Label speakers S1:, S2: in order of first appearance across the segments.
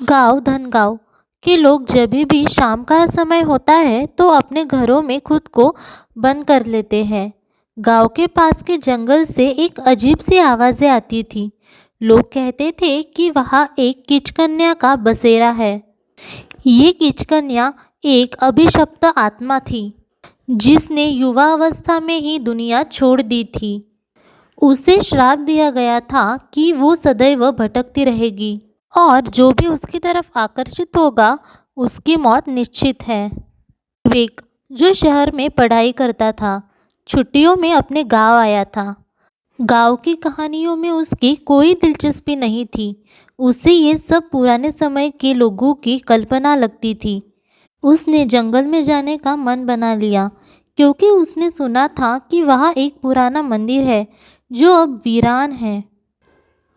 S1: गांव धनगांव के लोग जब भी शाम का समय होता है तो अपने घरों में खुद को बंद कर लेते हैं। गांव के पास के जंगल से एक अजीब सी आवाज़ें आती थी। लोग कहते थे कि वहाँ एक किचकन्या का बसेरा है। ये किचकन्या एक अभिशप्त आत्मा थी जिसने युवा अवस्था में ही दुनिया छोड़ दी थी। उसे श्राप दिया गया था कि वो सदैव भटकती रहेगी और जो भी उसकी तरफ आकर्षित होगा उसकी मौत निश्चित है। विवेक, जो शहर में पढ़ाई करता था, छुट्टियों में अपने गांव आया था। गांव की कहानियों में उसकी कोई दिलचस्पी नहीं थी। उसे ये सब पुराने समय के लोगों की कल्पना लगती थी। उसने जंगल में जाने का मन बना लिया क्योंकि उसने सुना था कि वहाँ एक पुराना मंदिर है जो अब वीरान है।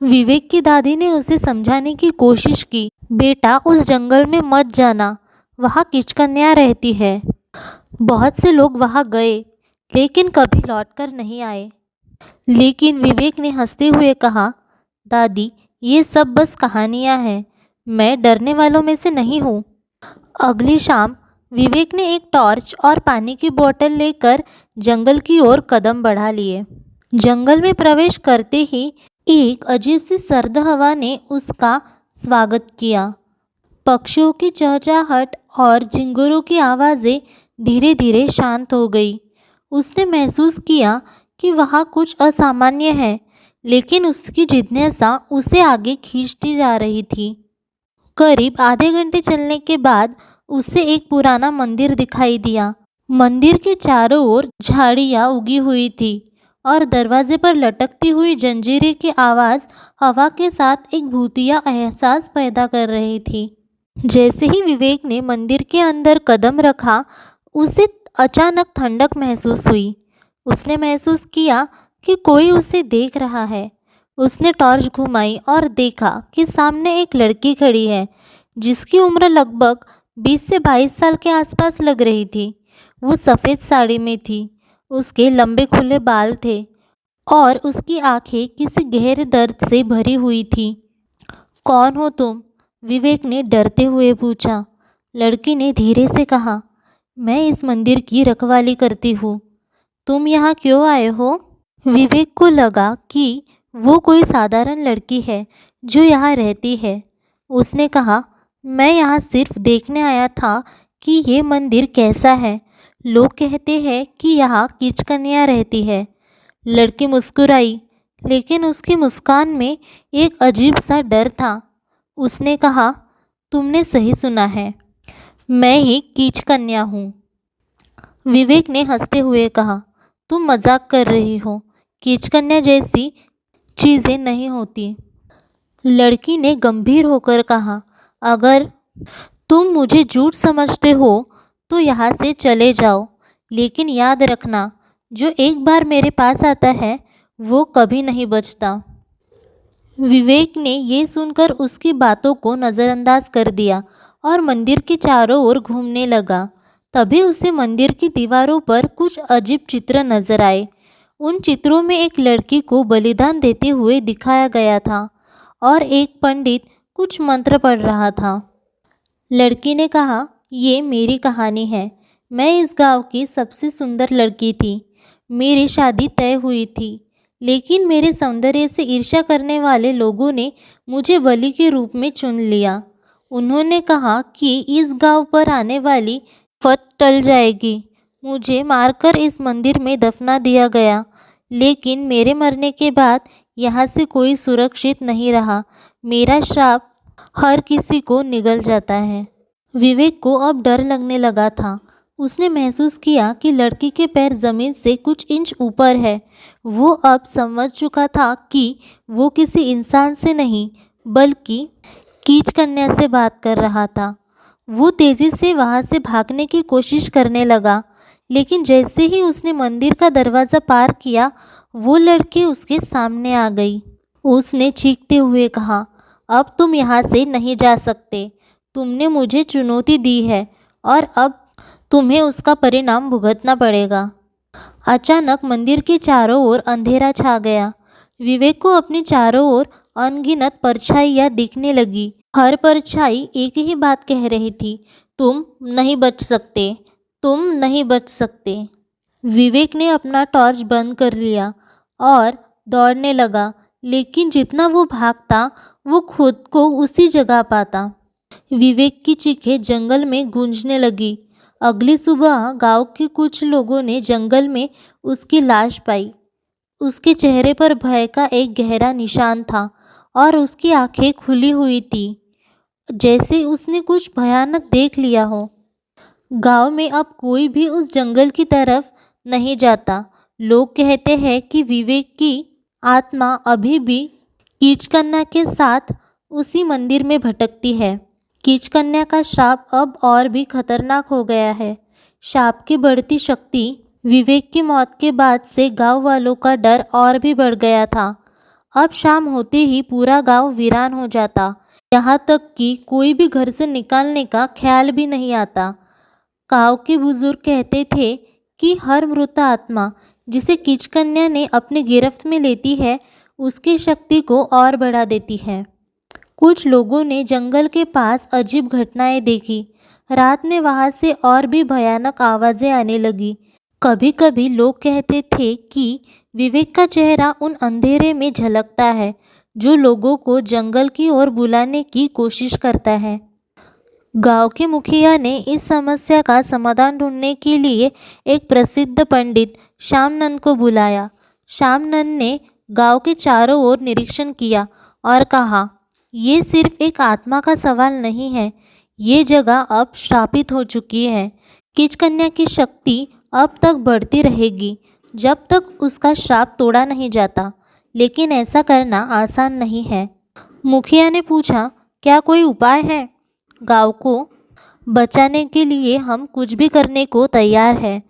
S1: विवेक की दादी ने उसे समझाने की कोशिश की, बेटा उस जंगल में मत जाना, वहाँ किचकन्या रहती है। बहुत से लोग वहाँ गए लेकिन कभी लौटकर नहीं आए। लेकिन विवेक ने हंसते हुए कहा, दादी ये सब बस कहानियाँ हैं, मैं डरने वालों में से नहीं हूँ। अगली शाम विवेक ने एक टॉर्च और पानी की बोतल लेकर जंगल की ओर कदम बढ़ा लिए। जंगल में प्रवेश करते ही एक अजीब सी सर्द हवा ने उसका स्वागत किया। पक्षियों की चहचहाहट और झिंगुरों की आवाज़ें धीरे धीरे शांत हो गई। उसने महसूस किया कि वहाँ कुछ असामान्य है, लेकिन उसकी जिज्ञासा उसे आगे खींचती जा रही थी। करीब आधे घंटे चलने के बाद उसे एक पुराना मंदिर दिखाई दिया। मंदिर के चारों ओर झाड़ियाँ उगी हुई थी और दरवाजे पर लटकती हुई जंजीरें की आवाज़ हवा के साथ एक भूतिया एहसास पैदा कर रही थी। जैसे ही विवेक ने मंदिर के अंदर कदम रखा, उसे अचानक ठंडक महसूस हुई। उसने महसूस किया कि कोई उसे देख रहा है। उसने टॉर्च घुमाई और देखा कि सामने एक लड़की खड़ी है जिसकी उम्र लगभग 20 से 22 साल के आसपास लग रही थी। वो सफ़ेद साड़ी में थी, उसके लंबे खुले बाल थे और उसकी आंखें किसी गहरे दर्द से भरी हुई थी। कौन हो तुम? विवेक ने डरते हुए पूछा। लड़की ने धीरे से कहा, मैं इस मंदिर की रखवाली करती हूँ। तुम यहाँ क्यों आए हो? विवेक को लगा कि वो कोई साधारण लड़की है जो यहाँ रहती है। उसने कहा, मैं यहाँ सिर्फ देखने आया था कि ये मंदिर कैसा है। लोग कहते हैं कि यहाँ किचकन्या रहती है। लड़की मुस्कुराई, लेकिन उसकी मुस्कान में एक अजीब सा डर था। उसने कहा, तुमने सही सुना है, मैं ही किचकन्या हूँ। विवेक ने हंसते हुए कहा, तुम मजाक कर रही हो, किचकन्या जैसी चीज़ें नहीं होती। लड़की ने गंभीर होकर कहा, अगर तुम मुझे झूठ समझते हो तो यहाँ से चले जाओ, लेकिन याद रखना, जो एक बार मेरे पास आता है वो कभी नहीं बचता। विवेक ने ये सुनकर उसकी बातों को नज़रअंदाज कर दिया और मंदिर के चारों ओर घूमने लगा। तभी उसे मंदिर की दीवारों पर कुछ अजीब चित्र नजर आए। उन चित्रों में एक लड़की को बलिदान देते हुए दिखाया गया था और एक पंडित कुछ मंत्र पढ़ रहा था। लड़की ने कहा, ये मेरी कहानी है। मैं इस गांव की सबसे सुंदर लड़की थी। मेरी शादी तय हुई थी, लेकिन मेरे सौंदर्य से ईर्ष्या करने वाले लोगों ने मुझे बलि के रूप में चुन लिया। उन्होंने कहा कि इस गांव पर आने वाली फत टल जाएगी। मुझे मारकर इस मंदिर में दफना दिया गया, लेकिन मेरे मरने के बाद यहाँ से कोई सुरक्षित नहीं रहा। मेरा श्राप हर किसी को निगल जाता है। विवेक को अब डर लगने लगा था। उसने महसूस किया कि लड़की के पैर जमीन से कुछ इंच ऊपर है। वो अब समझ चुका था कि वो किसी इंसान से नहीं बल्कि कीचकन्या से बात कर रहा था। वो तेजी से वहाँ से भागने की कोशिश करने लगा, लेकिन जैसे ही उसने मंदिर का दरवाज़ा पार किया, वो लड़की उसके सामने आ गई। उसने चीखते हुए कहा, अब तुम यहाँ से नहीं जा सकते। तुमने मुझे चुनौती दी है और अब तुम्हें उसका परिणाम भुगतना पड़ेगा। अचानक मंदिर के चारों ओर अंधेरा छा गया। विवेक को अपने चारों ओर अनगिनत परछाइयाँ दिखने लगी हर परछाई एक ही बात कह रही थी, तुम नहीं बच सकते, तुम नहीं बच सकते। विवेक ने अपना टॉर्च बंद कर लिया और दौड़ने लगा, लेकिन जितना वो भागता वो खुद को उसी जगह पाता। विवेक की चीखें जंगल में गूंजने लगी। अगली सुबह गांव के कुछ लोगों ने जंगल में उसकी लाश पाई। उसके चेहरे पर भय का एक गहरा निशान था और उसकी आंखें खुली हुई थी, जैसे उसने कुछ भयानक देख लिया हो। गांव में अब कोई भी उस जंगल की तरफ नहीं जाता। लोग कहते हैं कि विवेक की आत्मा अभी भी कीचकन्या के साथ उसी मंदिर में भटकती है। कीचकन्या का श्राप अब और भी खतरनाक हो गया है। श्राप की बढ़ती शक्ति विवेक की मौत के बाद से गांव वालों का डर और भी बढ़ गया था। अब शाम होते ही पूरा गांव वीरान हो जाता, यहाँ तक कि कोई भी घर से निकालने का ख्याल भी नहीं आता। गांव के बुजुर्ग कहते थे कि हर मृत आत्मा जिसे कीचकन्या ने अपने गिरफ्त में लेती है, उसकी शक्ति को और बढ़ा देती है। कुछ लोगों ने जंगल के पास अजीब घटनाएं देखी। रात में वहां से और भी भयानक आवाज़ें आने लगी। कभी कभी लोग कहते थे कि विवेक का चेहरा उन अंधेरे में झलकता है जो लोगों को जंगल की ओर बुलाने की कोशिश करता है। गांव के मुखिया ने इस समस्या का समाधान ढूंढने के लिए एक प्रसिद्ध पंडित श्यामनंद को बुलाया। श्यामनंद ने गांव के चारों ओर निरीक्षण किया और कहा, ये सिर्फ एक आत्मा का सवाल नहीं है, ये जगह अब श्रापित हो चुकी है। कीचकन्या की शक्ति अब तक बढ़ती रहेगी जब तक उसका श्राप तोड़ा नहीं जाता, लेकिन ऐसा करना आसान नहीं है। मुखिया ने पूछा, क्या कोई उपाय है? गांव को बचाने के लिए हम कुछ भी करने को तैयार हैं,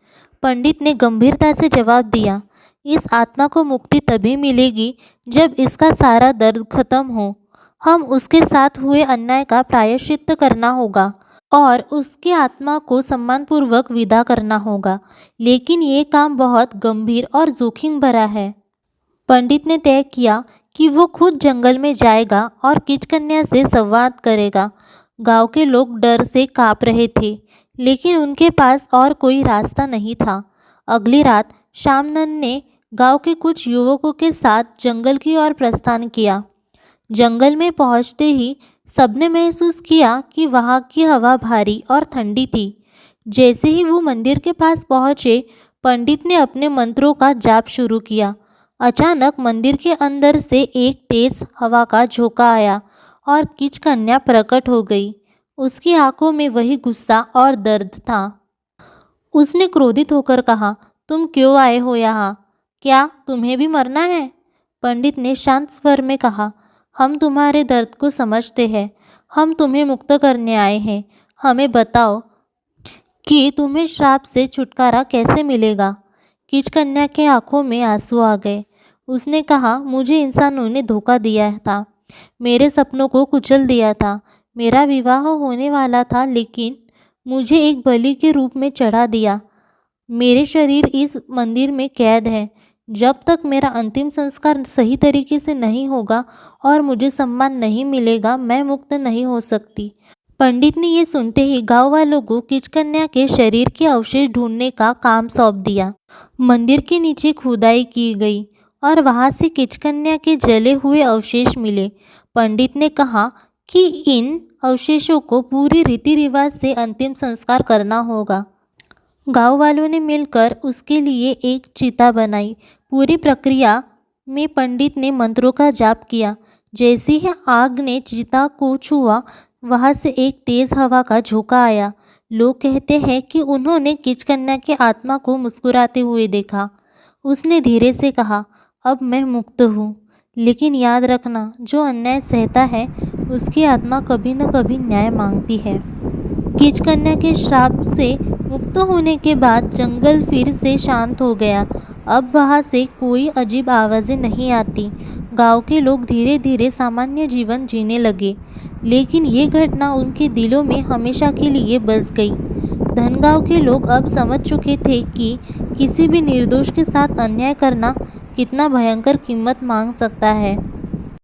S1: पंडित ने गंभीरता से जवाब दिया। इस आत्मा को मुक्ति तभी मिलेगी जब इसका सारा दर्द खत्म हो। हम उसके साथ हुए अन्याय का प्रायश्चित्त करना होगा और उसकी आत्मा को सम्मानपूर्वक विदा करना होगा, लेकिन ये काम बहुत गंभीर और जोखिम भरा है। पंडित ने तय किया कि वो खुद जंगल में जाएगा और कीचकन्या से संवाद करेगा। गांव के लोग डर से कांप रहे थे, लेकिन उनके पास और कोई रास्ता नहीं था। अगली रात श्यामनंद ने गांव के कुछ युवकों के साथ जंगल की ओर प्रस्थान किया। जंगल में पहुंचते ही सबने महसूस किया कि वहां की हवा भारी और ठंडी थी। जैसे ही वो मंदिर के पास पहुंचे, पंडित ने अपने मंत्रों का जाप शुरू किया। अचानक मंदिर के अंदर से एक तेज हवा का झोंका आया और कीचकन्या प्रकट हो गई। उसकी आंखों में वही गुस्सा और दर्द था। उसने क्रोधित होकर कहा, तुम क्यों आए हो यहाँ? क्या तुम्हें भी मरना है? पंडित ने शांत स्वर में कहा, हम तुम्हारे दर्द को समझते हैं, हम तुम्हें मुक्त करने आए हैं। हमें बताओ कि तुम्हें श्राप से छुटकारा कैसे मिलेगा? कीचकन्या के आंखों में आंसू आ गए। उसने कहा, मुझे इंसानों ने धोखा दिया था, मेरे सपनों को कुचल दिया था। मेरा विवाह होने वाला था, लेकिन मुझे एक बलि के रूप में चढ़ा दिया। मेरे शरीर इस मंदिर में कैद है। जब तक मेरा अंतिम संस्कार सही तरीके से नहीं होगा और मुझे सम्मान नहीं मिलेगा, मैं मुक्त नहीं हो सकती। पंडित ने ये सुनते ही गांव वालों को कीचकन्या के शरीर के अवशेष ढूंढने का काम सौंप दिया। मंदिर के नीचे खुदाई की गई और वहां से कीचकन्या के जले हुए अवशेष मिले। पंडित ने कहा कि इन अवशेषों को पूरी रीति रिवाज से अंतिम संस्कार करना होगा। गांव वालों ने मिलकर उसके लिए एक चिता बनाई। पूरी प्रक्रिया में पंडित ने मंत्रों का जाप किया। जैसे ही आग ने चिता को छुआ, वहां से एक तेज हवा का झोंका आया। लोग कहते हैं कि उन्होंने कीचकन्या की आत्मा को मुस्कुराते हुए देखा। उसने धीरे से कहा, अब मैं मुक्त हूँ, लेकिन याद रखना, जो अन्याय सहता है उसकी आत्मा कभी न कभी न्याय मांगती है। कीचकन्या के श्राप से मुक्त होने के बाद जंगल फिर से शांत हो गया। अब वहाँ से कोई अजीब आवाज़ें नहीं आती। गांव के लोग धीरे धीरे सामान्य जीवन जीने लगे, लेकिन ये घटना उनके दिलों में हमेशा के लिए बस गई। धनगांव के लोग अब समझ चुके थे कि किसी भी निर्दोष के साथ अन्याय करना कितना भयंकर कीमत मांग सकता है।